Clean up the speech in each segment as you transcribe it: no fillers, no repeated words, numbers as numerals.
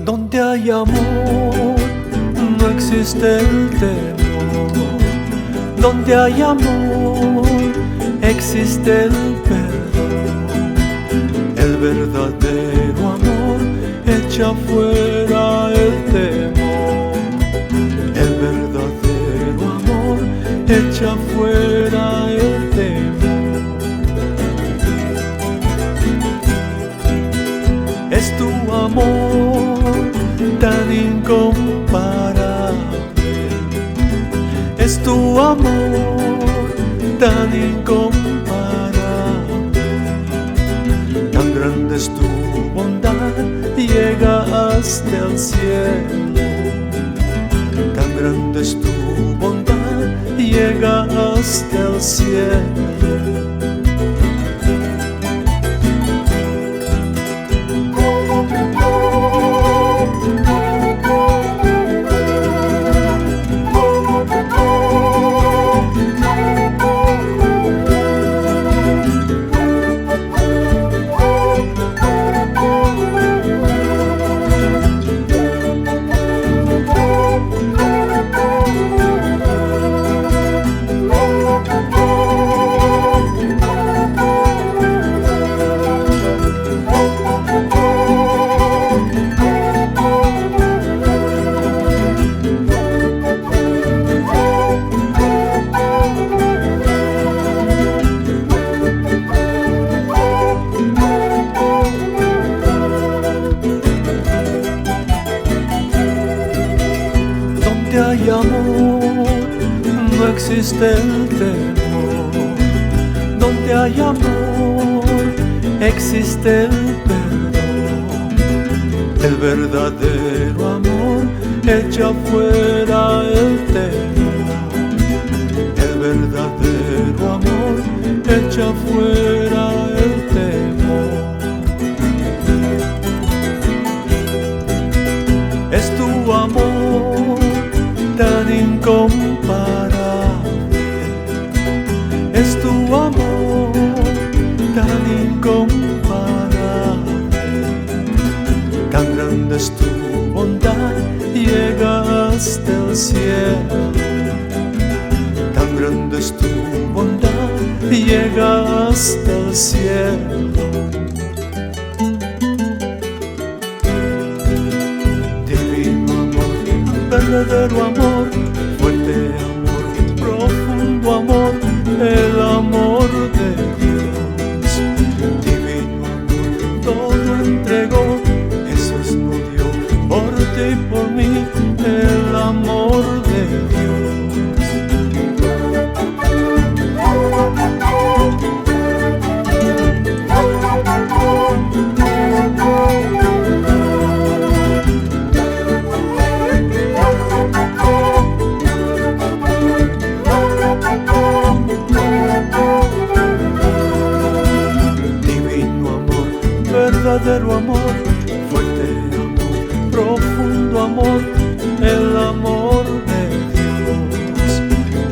Donde hay amor, no existe el temor. Donde hay amor, existe el perdón. El verdadero amor echa fuera el temor. El verdadero amor echa fuera el temor. Es tu amor tan incomparable, es tu amor tan incomparable. Tan grande es tu bondad, llega hasta el cielo. Tan grande es tu bondad, llega hasta el cielo. Donde hay amor, no existe el temor. Donde hay amor, existe el perdón. El verdadero amor echa fuera el temor. El verdadero amor echa fuera el temor. Es tu amor tan incomparable, es tu amor tan incomparable. Tan grande es tu bondad, llega hasta el cielo. Tan grande es tu bondad, llega hasta el cielo. Verdadero amor, fuerte amor, profundo amor, el amor de Dios. Divino amor, todo entregó, Jesús murió por ti y por mí, el amor de Dios. Verdadero amor, fuerte amor, profundo amor, el amor de Dios.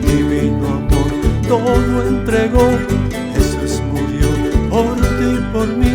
Divino amor, todo entregó, Jesús murió por ti y por mí.